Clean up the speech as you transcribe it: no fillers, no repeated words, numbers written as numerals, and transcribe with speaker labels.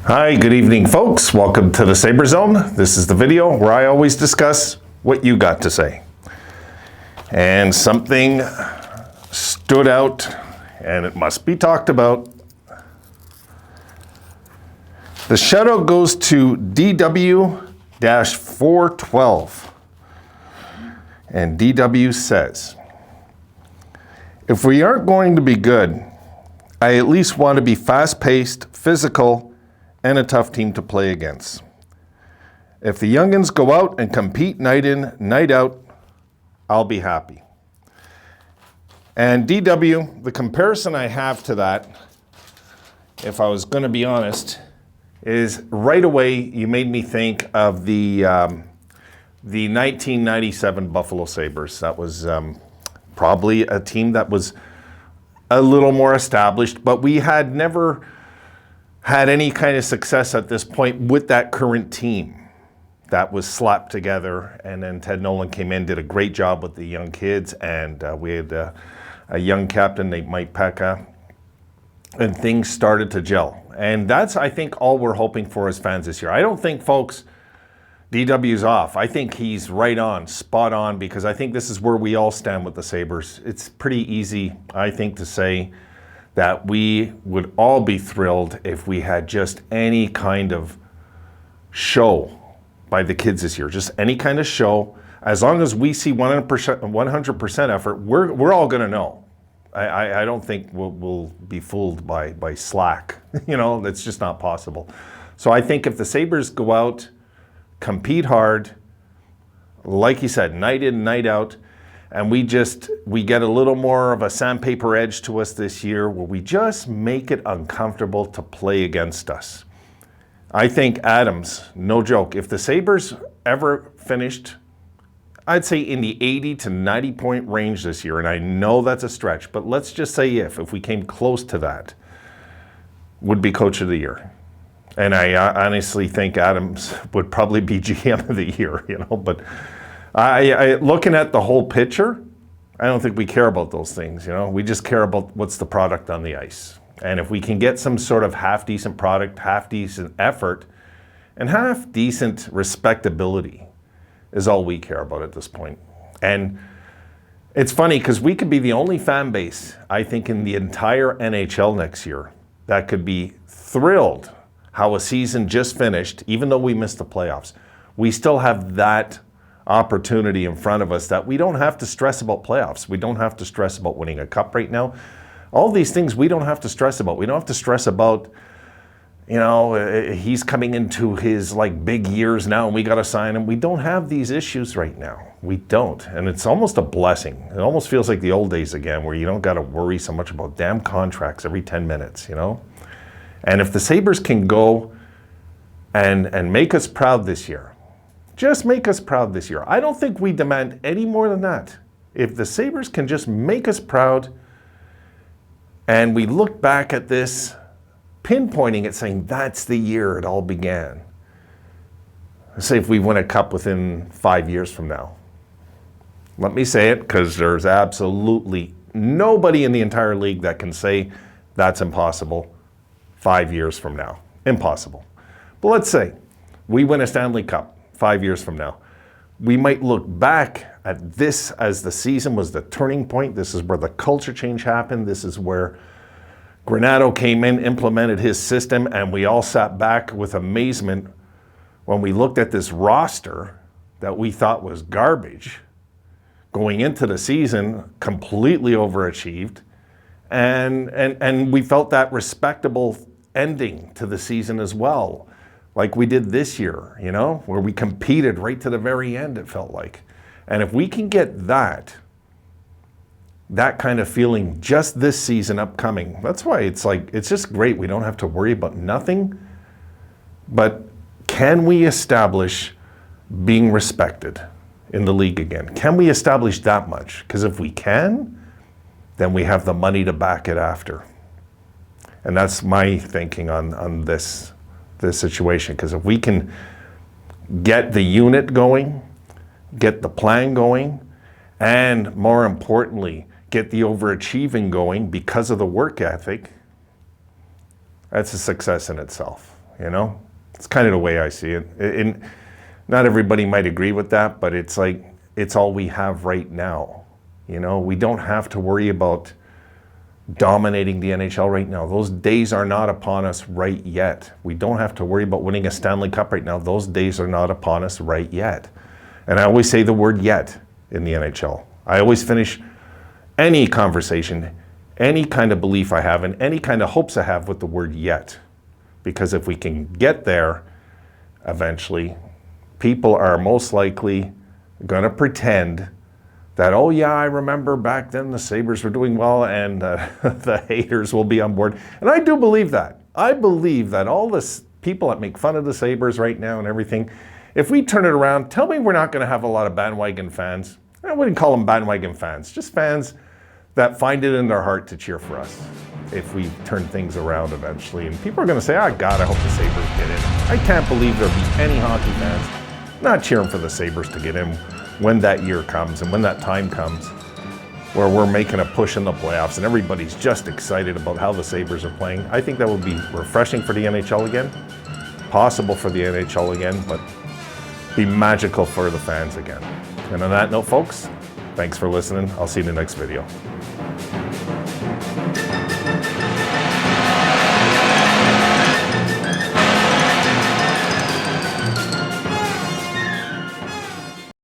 Speaker 1: Hi, good evening, folks. Welcome to the Sabre Zone. This is the video where I always discuss what you got to say. And something stood out, and it must be talked about. The shutout goes to DW-412. And DW says, if we aren't going to be good, I at least want to be fast-paced, physical, and a tough team to play against. If the youngins go out and compete night in, night out, I'll be happy. And DW, the comparison I have to that, if I was going to be honest, is right away you made me think of the 1997 Buffalo Sabres. That was probably a team that was a little more established, but we had never had any kind of success at this point with that current team that was slapped together. And then Ted Nolan came in, did a great job with the young kids, and we had a young captain named Mike Pekka, and things started to gel. And that's, I think, all we're hoping for as fans this year. I don't think, folks, DW's off. I think he's right on, spot on, because I think this is where we all stand with the Sabres. It's pretty easy, I think, to say that we would all be thrilled if we had just any kind of show by the kids this year. Just any kind of show. As long as we see 100% effort, we're all going to know. I don't think we'll be fooled by slack. You know, that's just not possible. So I think if the Sabres go out, compete hard, like you said, night in, night out, and we get a little more of a sandpaper edge to us this year where we just make it uncomfortable to play against us. I think Adams, no joke, if the Sabres ever finished, I'd say in the 80 to 90 point range this year, and I know that's a stretch, but let's just say if we came close to that, would be Coach of the Year. And I honestly think Adams would probably be GM of the year, you know, but I looking at the whole picture, I don't think we care about those things, you know. We just care about what's the product on the ice. And if we can get some sort of half-decent product, half-decent effort, and half-decent respectability is all we care about at this point. And it's funny because we could be the only fan base, I think, in the entire NHL next year that could be thrilled how a season just finished, even though we missed the playoffs. We still have that opportunity in front of us that we don't have to stress about playoffs. We don't have to stress about winning a cup right now. All these things we don't have to stress about. We don't have to stress about, you know, he's coming into his like big years now and we got to sign him. We don't have these issues right now. We don't. And it's almost a blessing. It almost feels like the old days again where you don't got to worry so much about damn contracts every 10 minutes, you know? And if the Sabres can go and make us proud this year, just make us proud this year. I don't think we demand any more than that. If the Sabres can just make us proud and we look back at this, pinpointing it, saying that's the year it all began. Say if we win a cup within 5 years from now. Let me say it because there's absolutely nobody in the entire league that can say that's impossible 5 years from now. Impossible. But let's say we win a Stanley Cup 5 years from now. We might look back at this as the season was the turning point. This is where the culture change happened. This is where Granato came in, implemented his system, and we all sat back with amazement when we looked at this roster that we thought was garbage going into the season, completely overachieved, and we felt that respectable ending to the season as well. Like we did this year, you know, where we competed right to the very end, it felt like. And if we can get that kind of feeling just this season upcoming, that's why it's like, it's just great. We don't have to worry about nothing. But can we establish being respected in the league again? Can we establish that much? Because if we can, then we have the money to back it after. And that's my thinking on this situation, because if we can get the unit going, get the plan going, and more importantly, get the overachieving going because of the work ethic, that's a success in itself. you know? It's kind of the way I see it. And not everybody might agree with that, but it's like, it's all we have right now. You know, we don't have to worry about dominating the NHL right now. Those days are not upon us right yet. We don't have to worry about winning a Stanley Cup right now. Those days are not upon us right yet. And I always say the word yet in the NHL. I always finish any conversation, any kind of belief I have, and any kind of hopes I have with the word yet. Because if we can get there eventually, people are most likely going to pretend that, oh yeah, I remember back then the Sabres were doing well, and the haters will be on board. And I do believe that. I believe that all the people that make fun of the Sabres right now and everything, if we turn it around, tell me we're not going to have a lot of bandwagon fans. I wouldn't call them bandwagon fans, just fans that find it in their heart to cheer for us if we turn things around eventually. And people are going to say, oh God, I hope the Sabres get in. I can't believe there'll be any hockey fans not cheering for the Sabres to get in when that year comes and when that time comes where we're making a push in the playoffs and everybody's just excited about how the Sabres are playing. I think that would be refreshing for the NHL again, possible for the NHL again, but be magical for the fans again. And on that note, folks, thanks for listening. I'll see you in the next video.